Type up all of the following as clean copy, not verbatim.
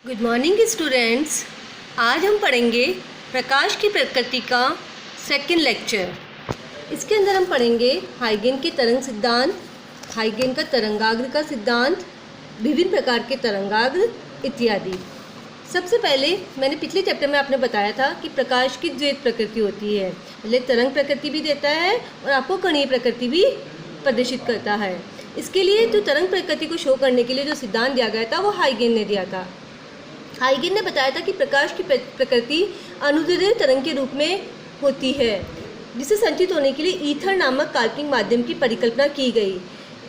Good morning students. आज हम पढ़ेंगे प्रकाश की प्रकृति का सेकंड लेक्चर। इसके अंदर हम पढ़ेंगे हाइगेन के तरंग सिद्धांत, हाइगेन का तरंगाग्र का सिद्धांत, विभिन्न प्रकार के तरंगाग्र इत्यादि। सबसे पहले मैंने पिछले चैप्टर में आपने बताया था कि प्रकाश की द्वैत प्रकृति होती है, मतलब तरंग प्रकृति भी देता है और आपको कणीय प्रकृति भी प्रदर्शित करता है। इसके लिए जो तरंग प्रकृति को शो करने के लिए जो सिद्धांत दिया गया था वो हाइगेन ने दिया था। हाइगेन ने बताया था कि प्रकाश की प्रकृति अनुदैर्ध्य तरंग के रूप में होती है, जिसे संचित होने के लिए ईथर नामक काल्पनिक माध्यम की परिकल्पना की गई।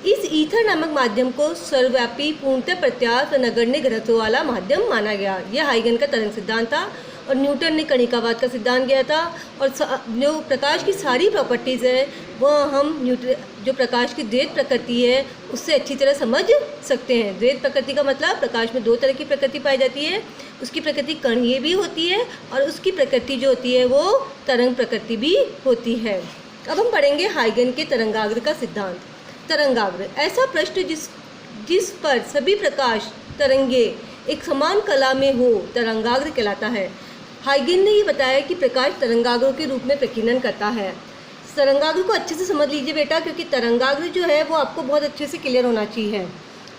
इस ईथर नामक माध्यम को सर्वव्यापी, पूर्णतः प्रत्यास्थ व नगण्य घनत्व वाला माध्यम माना गया। यह हाइगेन का तरंग सिद्धांत था और न्यूटन ने कणिकावाद का सिद्धांत दिया था। और जो प्रकाश की सारी प्रॉपर्टीज़ है वह हम जो प्रकाश की द्वैत प्रकृति है उससे अच्छी तरह समझ सकते हैं। द्वैत प्रकृति का मतलब प्रकाश में दो तरह की प्रकृति पाई जाती है, उसकी प्रकृति कणीय भी होती है और उसकी प्रकृति जो होती है वो तरंग प्रकृति भी होती है। अब हम पढ़ेंगे हाइगेन के तरंगाग्र का सिद्धांत। तरंगाग्र ऐसा पृष्ठ जिस पर सभी प्रकाश तरंगे एक समान कला में हो तरंगाग्र कहलाता है। हाइगेन ने ये बताया कि प्रकाश तरंगाग्रों के रूप में प्रकीर्णन करता है। तरंगाग्र को अच्छे से समझ लीजिए बेटा, क्योंकि तरंगाग्र जो है वो आपको बहुत अच्छे से क्लियर होना चाहिए।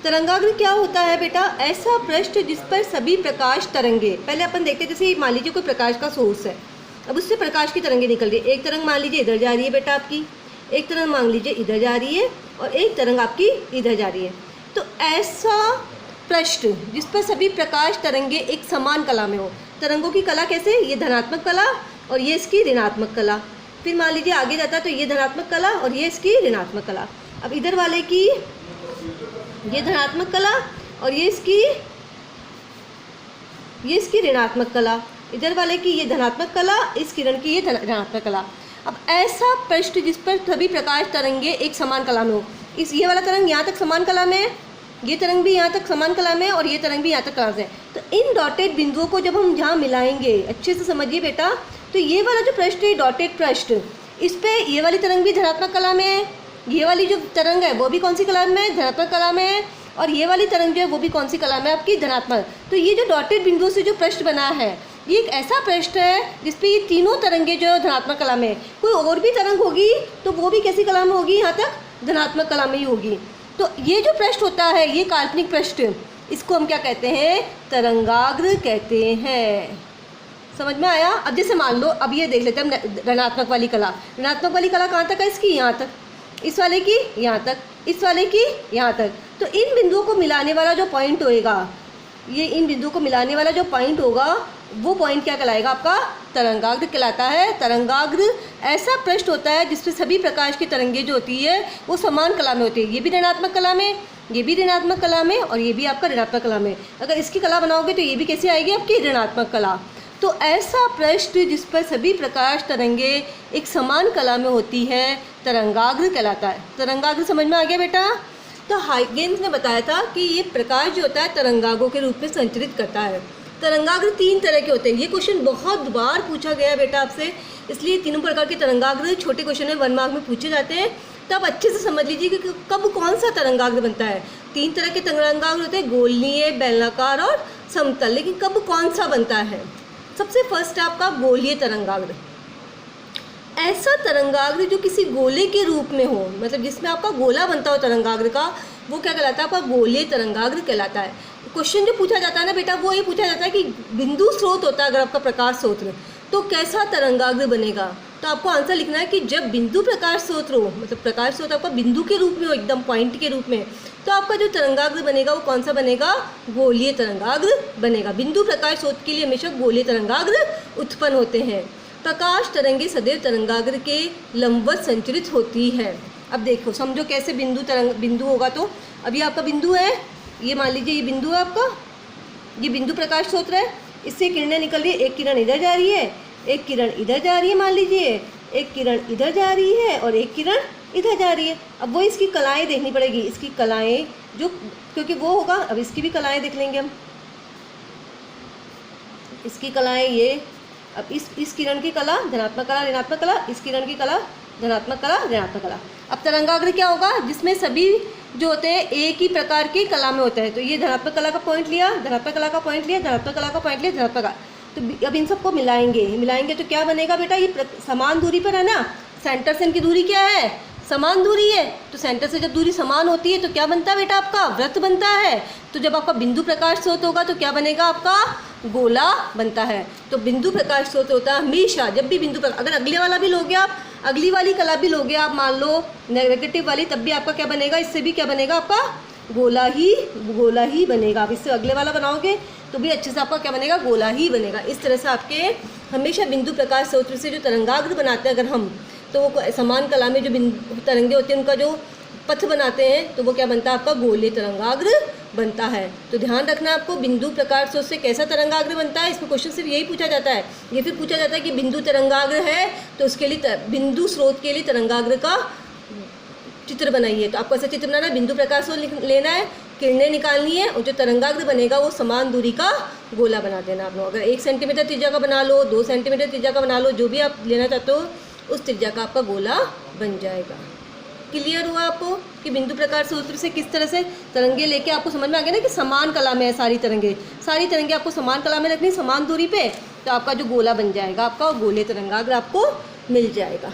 तरंगाग्र क्या होता है बेटा? ऐसा पृष्ठ जिस पर सभी प्रकाश तरंगे, पहले अपन देखते हैं जैसे मान लीजिए कोई प्रकाश का सोर्स है, अब उससे प्रकाश की तरंगे निकल रही है। एक तरंग मान लीजिए इधर जा रही है बेटा आपकी, एक तरंग मान लीजिए इधर जा रही है और एक तरंग आपकी इधर जा रही है। तो ऐसा पृष्ठ जिस पर सभी प्रकाश तरंगे एक समान कला में हो। तरंगों की कला कैसे? ये धनात्मक कला और ये इसकी ऋणात्मक कला। फिर मान लीजिए आगे जाता है तो ये धनात्मक कला और ये इसकी ऋणात्मक कला। अब इधर वाले की ये धनात्मक कला और ये इसकी ऋणात्मक कला, इधर वाले की ये धनात्मक कला, इस किरण की ये ऋणात्मक कला। अब ऐसा पृष्ठ जिस पर सभी प्रकाश तरंगे एक समान कला में हो। ये वाला तरंग यहाँ तक समान कला में है, ये तरंग भी यहाँ तक समान कला में है और ये तरंग भी यहाँ तक कला से है। तो इन डॉटेड बिंदुओं को जब हम यहाँ मिलाएंगे, अच्छे से समझिए बेटा, तो ये वाला जो पृष्ठ है डॉटेड पृष्ठ, इस पे ये वाली तरंग भी धनात्मक कला में है, ये वाली जो तरंग है वो भी कौन सी कला में है? धनात्मक कला में है। और ये वाली तरंग जो है वो भी कौन सी कला में? आपकी धनात्मक। तो ये जो डॉटेड बिंदुओं से जो पृष्ठ बना है ये एक ऐसा पृष्ठ है जिसपे ये तीनों तरंगे जो धनात्मक कला में है। कोई और भी तरंग होगी तो वो भी कैसी कला में होगी? यहाँ तक धनात्मक कला में ही होगी। तो ये जो पृष्ठ होता है ये काल्पनिक पृष्ठ, इसको हम क्या कहते हैं? तरंगाग्र कहते हैं। समझ में आया? अब जैसे मान लो, अब ये देख लेते हैं हम ऋणात्मक वाली कला। ऋणात्मक वाली कला कहाँ तक है इसकी? यहाँ तक। इस वाले की यहाँ तक, इस वाले की यहाँ तक। तो इन बिंदुओं को मिलाने वाला जो पॉइंट होएगा, ये इन बिंदुओं को मिलाने वाला जो पॉइंट होगा वो पॉइंट क्या कहलाएगा? आपका तरंगाग्र कहलाता है। तरंगाग्र ऐसा पृष्ठ होता है जिसमें सभी प्रकाश की तरंगे जो होती है वो समान कला में होती है। ये भी ऋणात्मक कला में, ये भी ऋणात्मक कला में और ये भी आपका ऋणात्मक कला में। अगर इसकी कला बनाओगे तो ये भी कैसी आएगी? आपकी ऋणात्मक कला। तो ऐसा पृष्ठ जिस पर सभी प्रकाश तरंगे एक समान कला में होती है तरंगाग्र कहलाता है। तरंगाग्र समझ में आ गया बेटा? तो हाइगेन ने बताया था कि ये प्रकाश जो होता है तरंगाग्रों के रूप में संचरित करता है। तरंगाग्र तीन तरह के होते हैं। ये क्वेश्चन बहुत बार पूछा गया है बेटा आपसे, इसलिए तीनों प्रकार के तरंगाग्र छोटे क्वेश्चन में 1 मार्क में पूछे जाते हैं। तो आप अच्छे से समझ लीजिए कि कब कौन सा तरंगाग्र बनता है। तीन तरह के तरंगाग्र होते हैं, गोलीय, बेलनाकार और समतल। लेकिन कब कौन सा बनता है? सबसे फर्स्ट है आपका गोलीय तरंगाग्र। ऐसा तरंगाग्र जो किसी गोले के रूप में हो, मतलब जिसमें आपका गोला बनता हो तरंगाग्र का, वो क्या कहलाता है? आपका गोलीय तरंगाग्र कहलाता है। क्वेश्चन जो पूछा जाता है ना बेटा, वो ये पूछा जाता है कि बिंदु स्रोत होता है अगर आपका प्रकाश स्रोत तो कैसा तरंगाग्र बनेगा? तो आपको आंसर लिखना है कि जब बिंदु प्रकाश स्रोत हो, मतलब प्रकाश स्रोत आपका बिंदु के रूप में हो, एकदम पॉइंट के रूप में, तो आपका जो तरंगाग्र बनेगा वो कौन सा बनेगा? गोलीय तरंगाग्र बनेगा। बिंदु प्रकाश स्रोत के लिए हमेशा गोलीय तरंगाग्र उत्पन्न होते हैं। प्रकाश तरंगे सदैव तरंगाग्र के लंबवत संचरित होती है। अब देखो, समझो कैसे बिंदु होगा। तो अभी आपका बिंदु है, ये मान लीजिए ये बिंदु है आपका, ये बिंदु प्रकाश स्रोत है, इससे किरणें निकल रही है। एक किरण इधर जा रही है, एक किरण इधर जा रही है, मान लीजिए एक किरण इधर जा रही है और एक किरण इधर जा रही है। अब वो इसकी कलाएं देखनी पड़ेगी, इसकी कलाएं जो, क्योंकि वो होगा। अब इसकी भी कलाएं देख लेंगे हम, इसकी कलाएं ये। अब इस किरण की कला धनात्मक कला, ऋणात्मक कला, इस किरण की कला धनात्मक कला, ऋणात्मक कला। अब तरंगाग्र क्या होगा? जिसमें सभी जो होते हैं एक ही प्रकार की कला में होता है। तो ये धनात्मक कला का पॉइंट लिया, धनात्मक कला का पॉइंट लिया, धनात्मक कला का पॉइंट लिया, धनात्मक कला। तो अब इन सबको मिलाएंगे तो क्या बनेगा बेटा, ये समान दूरी पर है ना, सेंटर से इनकी दूरी क्या है, समान दूरी है। तो सेंटर से जब दूरी समान होती है तो क्या बनता है बेटा, आपका वृत्त बनता है। तो जब आपका बिंदु प्रकाश स्रोत होगा तो क्या बनेगा, आपका गोला बनता है। तो बिंदु प्रकाश स्रोत होता है हमेशा, जब भी बिंदु प्रकाश, अगर अगले वाला भी लोगे आप, अगली वाली कला भी लोगे आप, मान लो नेगेटिव वाली, तब भी आपका क्या बनेगा, इससे भी क्या बनेगा, आपका गोला ही बनेगा। आप इससे अगले वाला बनाओगे तो भी अच्छे से आपका क्या बनेगा, गोला ही बनेगा। इस तरह से आपके हमेशा बिंदु प्रकाश स्रोत से जो तरंगाग्र बनाते हैं अगर हम, तो वो समान कला में जो तरंगे होती हैं उनका जो पथ बनाते हैं तो वो क्या बनता है, आपका गोलीय तरंगाग्र बनता है। तो ध्यान रखना आपको, बिंदु प्रकाश स्रोत से कैसा तरंगाग्र बनता है, इसमें क्वेश्चन सिर्फ यही पूछा जाता है। ये फिर पूछा जाता है कि बिंदु तरंगाग्र है तो उसके लिए बिंदु स्रोत के लिए तरंगाग्र का चित्र बनाइए। तो आपको ऐसा चित्र बनाना है, बिंदु प्रकाश स्रोत लेना है, किरणें निकालनी है और जो तरंगाग्र बनेगा वो समान दूरी का गोला बना देना आप लोग। अगर 1 सेंटीमीटर त्रिज्या का बना लो, 2 सेंटीमीटर त्रिज्या का बना लो, जो भी आप लेना चाहते हो उस त्रिज्या का आपका गोला बन जाएगा। क्लियर हुआ आपको कि बिंदु प्रकाश सूत्र से किस तरह से तरंगे लेके आपको समझ में आ गया ना कि समान कला में है सारी तरंगे आपको समान कला में रखनी, समान दूरी पे, तो आपका जो गोला बन जाएगा आपका गोले तरंगाग्र आपको मिल जाएगा।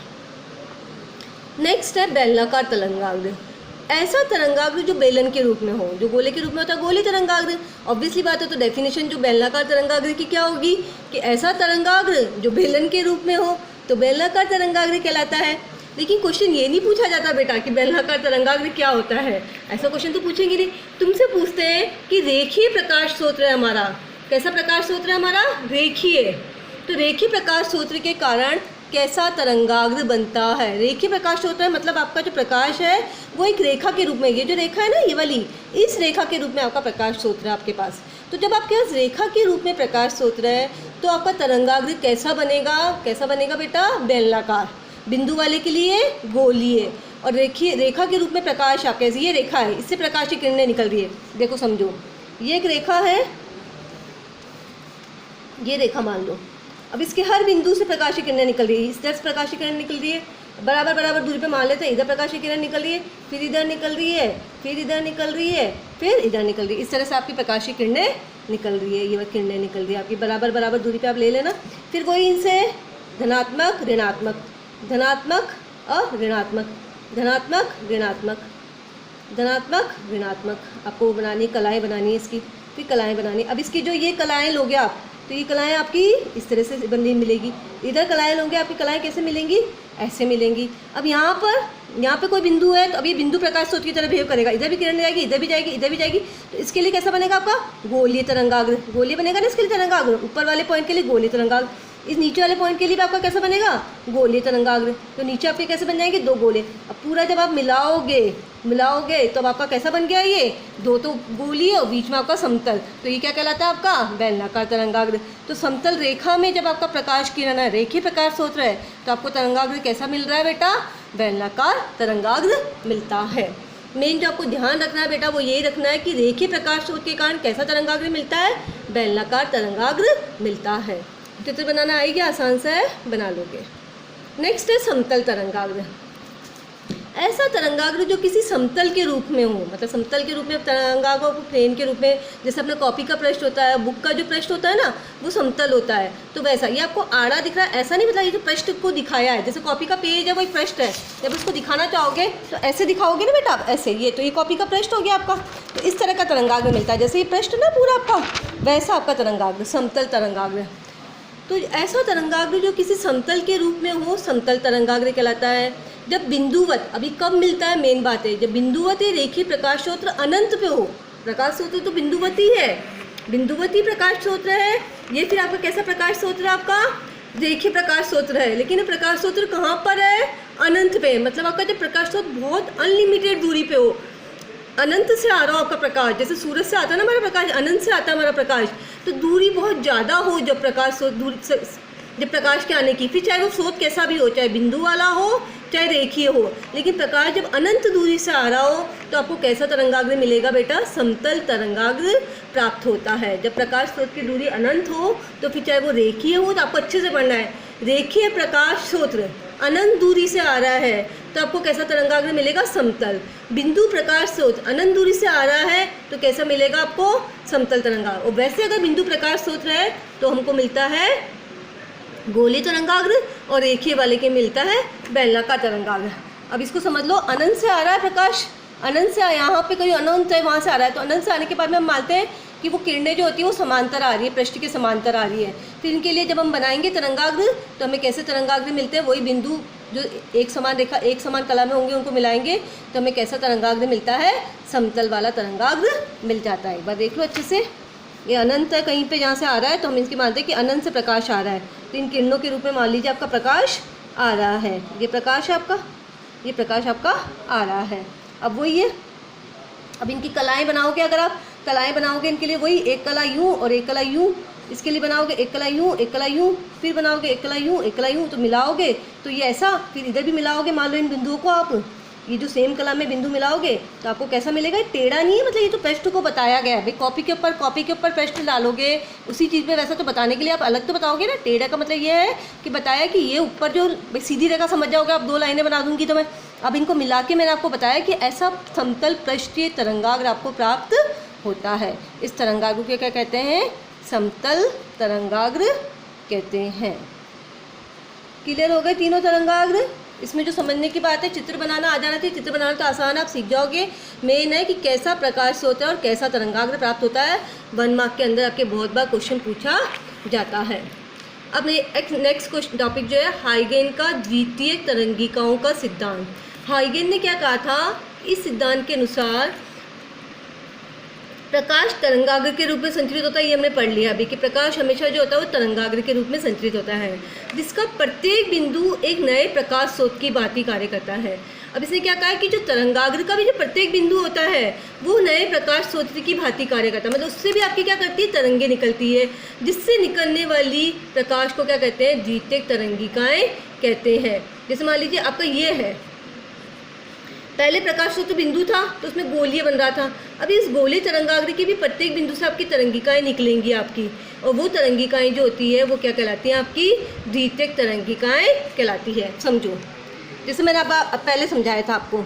नेक्स्ट है बेलनाकार तरंगाग्र। ऐसा तरंगाग्र जो बेलन के रूप में हो, जो गोले के रूप में होता है गोली तरंगाग्र। ऑब्वियसली बात है, तो डेफिनेशन जो बेलनाकार तरंगाग्र की क्या होगी कि ऐसा तरंगाग्र जो बेलन के रूप में हो तो बेलनाकार तरंगाग्र कहलाता है। लेकिन क्वेश्चन ये नहीं पूछा जाता बेटा कि बेलनाकार तरंगाग्र क्या होता है, ऐसा क्वेश्चन तो पूछेंगे नहीं। तुमसे पूछते हैं कि रेखीय प्रकाश स्रोत है हमारा, कैसा प्रकाश स्रोत है हमारा, रेखीय। तो रेखीय प्रकाश स्रोत के कारण कैसा तरंगाग्र बनता है। रेखीय प्रकाश स्रोत है मतलब आपका जो प्रकाश है वो एक रेखा के रूप में, ये जो रेखा है ना ये वाली, इस रेखा के रूप में आपका प्रकाश स्रोत है आपके पास। तो जब आपके पास रेखा के रूप में प्रकाश स्रोत है तो आपका तरंगाग्र कैसा बनेगा बेटा, बेलनाकार। बिंदु वाले के लिए गोलीय और रेखा के रूप में प्रकाश आपके, ये रेखा है, इससे प्रकाश की किरणें निकल रही है। देखो समझो, ये एक रेखा है, ये रेखा मान लो, अब इसके हर बिंदु से प्रकाश की किरणें निकल रही है। इस तरह से प्रकाश की किरण निकल रही है, बराबर दूरी पे मान लेते हैं, इधर प्रकाश की किरण निकल रही है, फिर इधर निकल रही है, फिर इधर निकल रही है, फिर इधर निकल रही है। इस तरह से आपकी प्रकाश की किरणें निकल रही है, ये किरणें निकल रही है आपकी बराबर दूरी पे आप ले लेना। फिर वही इनसे धनात्मक ऋणात्मक, धनात्मक ऋणात्मक, धनात्मक ऋणात्मक, धनात्मक ऋणात्मक आपको बनानी, कलाएँ बनानी है इसकी, फिर कलाएँ बनानी। अब इसकी जो ये कलाएँ लोगे आप, तो ये कलाएँ आपकी इस तरह से बनी मिलेगी। इधर कलाएँ लोगे, आपकी कलाएँ कैसे मिलेंगी, ऐसे मिलेंगी। अब यहाँ पे कोई बिंदु है तो अब ये बिंदु प्रकाश स्रोत की तरह बिहेव करेगा, इधर भी किरण जाएगी, इधर भी जाएगी, इधर भी जाएगी। तो इसके लिए कैसा बनेगा आपका गोलीय तरंगाग्र, गोलीय बनेगा ना इसके लिए तरंगाग्र। ऊपर वाले पॉइंट के लिए गोलीय तरंगाग्र, इस नीचे वाले पॉइंट के लिए भी आपका कैसा बनेगा, गोलीय तरंगाग्र। तो नीचे आपके कैसे बन जाएंगे, 2 गोले। अब पूरा जब आप मिलाओगे तो अब आपका कैसा बन गया, ये 2 तो गोलीय और बीच में आपका समतल, तो ये क्या कहलाता है आपका बेलनाकार तरंगाग्र। तो समतल रेखा में जब आपका प्रकाश किरण है, रेखीय प्रकाश स्रोत है, तो आपको तरंगाग्र कैसा मिल रहा है बेटा, बेलनाकार तरंगाग्र मिलता है। मेन जो आपको ध्यान रखना है बेटा वो यही रखना है कि रेखीय प्रकाश स्रोत के कारण कैसा तरंगाग्र मिलता है, बेलनाकार तरंगाग्र मिलता है। चित्र बनाना आएगी, आसान से बना लोगे। नेक्स्ट है समतल तरंगाग्र। ऐसा तरंगाग्र जो किसी समतल के रूप में हो, मतलब समतल के रूप में तरंगाग्र को प्लेन के रूप में, जैसे अपना कॉपी का पृष्ठ होता है, बुक का जो पृष्ठ होता है ना वो समतल होता है, तो वैसा ये आपको आड़ा दिख रहा है, ऐसा नहीं, मतलब ये जो पृष्ठ को दिखाया है, जैसे कॉपी का पेज है वो एक पृष्ठ है, जब उसको दिखाना चाहोगे तो ऐसे दिखाओगे ना बेटा, आप ऐसे, ये तो ये कॉपी का पृष्ठ हो गया आपका। तो इस तरह का तरंगाग्र मिलता है, जैसे ये पृष्ठ ना पूरा आपका, वैसा आपका तरंगाग्र समतल तरंगाग्र। तो ऐसा तरंगाग्र जो किसी समतल के रूप में हो, समतल तरंगाग्र कहलाता है। जब बिंदुवत, अभी कब मिलता है मेन बात है, जब बिंदुवत रेखीय प्रकाश स्रोत अनंत पे हो। प्रकाश स्रोत तो बिंदुवती है, बिंदुवती प्रकाश स्रोत है ये। फिर आपका कैसा प्रकाश स्रोत है, आपका रेखीय प्रकाश स्रोत है। लेकिन प्रकाश स्रोत कहाँ पर है, अनंत पे, मतलब आपका जब प्रकाश स्रोत बहुत अनलिमिटेड दूरी पे हो, अनंत से आ रहा हो आपका प्रकाश, जैसे सूरज से आता है ना हमारा प्रकाश, अनंत से आता है हमारा प्रकाश, तो दूरी बहुत ज़्यादा हो जब प्रकाश स्रोत दूरी से, जब प्रकाश के आने की, फिर चाहे वो स्रोत कैसा भी हो, चाहे बिंदु वाला हो चाहे रेखीय हो, लेकिन प्रकाश जब अनंत दूरी से आ रहा हो तो आपको कैसा तरंगाग्र मिलेगा बेटा, समतल तरंगाग्र प्राप्त होता है। जब प्रकाश स्रोत की दूरी अनंत हो तो फिर चाहे वो रेखीय हो, तो आपको अच्छे से पढ़ना है, रेखीय प्रकाश स्रोत अनंत दूरी से आ रहा है तो आपको कैसा तरंगाग्र मिलेगा? समतल। बिंदु प्रकाश स्रोत अनंत दूरी से आ रहा है तो कैसा मिलेगा आपको? समतल तरंगाग्र। और वैसे अगर बिंदु प्रकाश स्रोत है तो हमको मिलता है गोलीय तरंगाग्र और रेखीय वाले के मिलता है बेलनाकार तरंगाग्र। अब इसको समझ लो, अनंत से आ रहा है प्रकाश, अनंत से यहाँ पे कोई अनंत है वहाँ से आ रहा है, तो अनंत से आने के बाद में हम मानते हैं कि वो किरणें जो होती है वो समांतर आ रही है, पृष्ठ के समांतर आ रही है। फिर इनके लिए जब हम बनाएंगे तरंगाग्र तो हमें कैसे तरंगाग्र मिलते हैं? वही बिंदु जो एक समान रेखा एक समान कला में होंगे उनको मिलाएंगे तो हमें कैसा तरंगाग्र मिलता है? समतल वाला तरंगाग्र मिल जाता है। एक बार देख लो अच्छे से, ये अनंत है कहीं पे जहाँ से आ रहा है तो हम इसकी मानते हैं कि अनंत से प्रकाश आ रहा है, तो इन किरणों के रूप में मान लीजिए आपका प्रकाश आ रहा है। ये प्रकाश है आपका, ये प्रकाश आपका आ रहा है। अब वही है, अब इनकी कलाएं बनाओगे, अगर आप कलाएं बनाओगे इनके लिए वही एक कला यूँ और एक कला यूँ, इसके लिए बनाओगे एक कला यूँ एक कला यूँ, फिर बनाओगे एक कला यूँ एक कला यूँ, तो मिलाओगे तो ये ऐसा, फिर इधर भी मिलाओगे, मान लो इन बिंदुओं को आप ये जो सेम कला में बिंदु मिलाओगे तो आपको कैसा मिलेगा? टेढ़ा नहीं है, मतलब ये तो पृष्ठ को बताया गया है भाई, कॉपी के ऊपर पृष्ठ डालोगे उसी चीज़ में, वैसा तो बताने के लिए आप अलग तो बताओगे ना। टेढ़ा का मतलब ये है कि बताया कि ये ऊपर जो सीधी रेखा समझ जाओगे आप, 2 लाइनें बना दूंगी तो मैं। अब इनको मिला के मैंने आपको बताया कि ऐसा समतल पृष्ठीय तरंगाग्र आपको प्राप्त होता है। इस तरंगाग्र को क्या कहते हैं? समतल तरंगाग्र कहते हैं। क्लियर हो गए तीनों तरंगाग्र? इसमें जो समझने की बात है, चित्र बनाना आ जाना चाहिए, चित्र बनाना तो आसान, आप सीख जाओगे। मेन है कि कैसा प्रकाश होता है और कैसा तरंगाग्र प्राप्त होता है। 1 मार्क के अंदर आपके बहुत बार क्वेश्चन पूछा जाता है। अब नेक्स्ट क्वेश्चन टॉपिक जो है हाइगेन का द्वितीयक तरंगिकाओं का सिद्धांत। हाइगेन ने क्या कहा था? इस सिद्धांत के अनुसार प्रकाश तरंगाग्र के रूप में संचरित होता है, ये हमने पढ़ लिया अभी कि प्रकाश हमेशा जो होता है वो तरंगाग्र के रूप में संचरित होता है, जिसका प्रत्येक बिंदु एक नए प्रकाश स्रोत की भांति कार्य करता है। अब इसने क्या कहा कि जो तरंगाग्र का भी जो प्रत्येक बिंदु होता है वो नए प्रकाश स्रोत की भांति कार्य करता है, मतलब उससे भी आपकी क्या करती है? तरंगे निकलती है, जिससे निकलने वाली प्रकाश को क्या कहते हैं? द्वितीयक तरंगिकाएं कहते हैं। जैसे मान लीजिए आपका ये है, पहले प्रकाश स्रोत बिंदु था तो उसमें गोलीय बन रहा था, अभी इस गोलीय तरंगाग्र की भी प्रत्येक बिंदु से आपकी तरंगिकाएं निकलेंगी आपकी, और वो तरंगिकाएं जो होती है वो क्या कहलाती हैं? आपकी द्वितीयक तरंगिकाएं कहलाती है। समझो, जैसे मैंने अब पहले समझाया था आपको,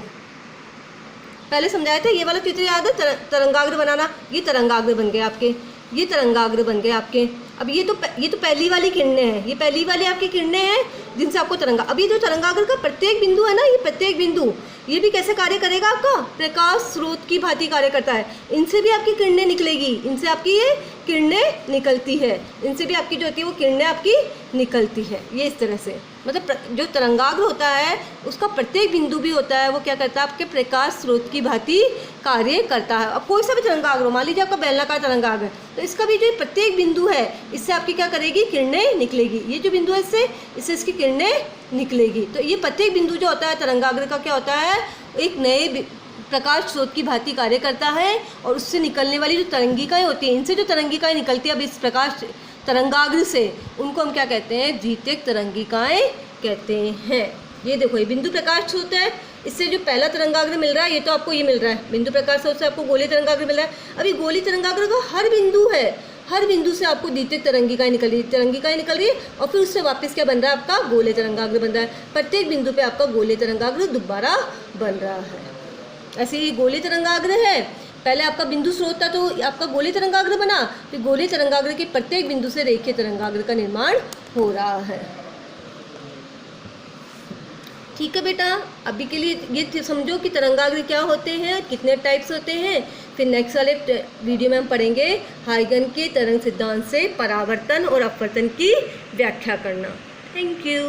पहले समझाया था ये वाला चित्र याद है? तरंगाग्र बनाना, ये तरंगाग्र बन गए आपके, ये तरंगाग्र बन गए आपके। अब ये तो पहली वाली किरणें हैं, ये पहली वाली आपकी किरणें हैं जिनसे आपको तरंगा, अब ये जो तरंगाग्र का प्रत्येक बिंदु है ना, ये प्रत्येक बिंदु ये भी कैसे कार्य करेगा? आपका प्रकाश स्रोत की भांति कार्य करता है। इनसे भी आपकी किरणें निकलेगी, इनसे आपकी ये किरणें निकलती है, इनसे भी आपकी जो होती है वो किरणें आपकी निकलती है। ये इस तरह से, मतलब जो तरंगाग्र होता है उसका प्रत्येक बिंदु भी होता है वो क्या करता है? आपके प्रकाश स्रोत की भांति कार्य करता है। अब कोई सा भी तरंगाग्र, मान लीजिए आपका बेलनाकार तरंगाग्र, तो इसका भी जो प्रत्येक बिंदु है इससे आपकी क्या करेगी? किरणें निकलेगी। ये जो बिंदु है इससे इसकी किरणें निकलेगी। तो ये प्रत्येक बिंदु जो होता है तरंगाग्र का क्या होता है? एक नए प्रकाश स्रोत की भांति कार्य करता है, और उससे निकलने वाली जो तरंगिकाएं होती हैं, इनसे जो तरंगिकाएं निकलती है अब इस प्रकाश तरंगाग्र से, उनको हम क्या कहते हैं? द्वितीयक तरंगिकाएं कहते हैं। ये देखो, ये बिंदु प्रकाश स्रोत है, इससे जो पहला तरंगाग्र मिल रहा है ये तो आपको ये मिल रहा है, बिंदु प्रकाश स्रोत से आपको गोलीय तरंगाग्र मिल रहा है। अभी गोलीय तरंगाग्र का हर बिंदु है, हर बिंदु से आपको द्वितीयक तरंगिकाएं निकल रही है, और फिर उससे वापस क्या बन रहा है? आपका गोलीय तरंगाग्र बन रहा है। प्रत्येक बिंदु पे आपका गोलीय तरंगाग्र दोबारा बन रहा है। ऐसे ही गोलीय तरंगाग्र है, पहले आपका बिंदु स्रोत था तो आपका गोलीय तरंगाग्र बना, फिर गोलीय तरंगाग्र के प्रत्येक बिंदु से रेखीय तरंगाग्र का निर्माण हो रहा है। ठीक है बेटा, अभी के लिए ये समझो कि तरंगाग्र क्या होते हैं, कितने टाइप्स होते हैं। फिर नेक्स्ट वाले वीडियो में हम पढ़ेंगे हाइगन के तरंग सिद्धांत से परावर्तन और अपवर्तन की व्याख्या करना। Thank you.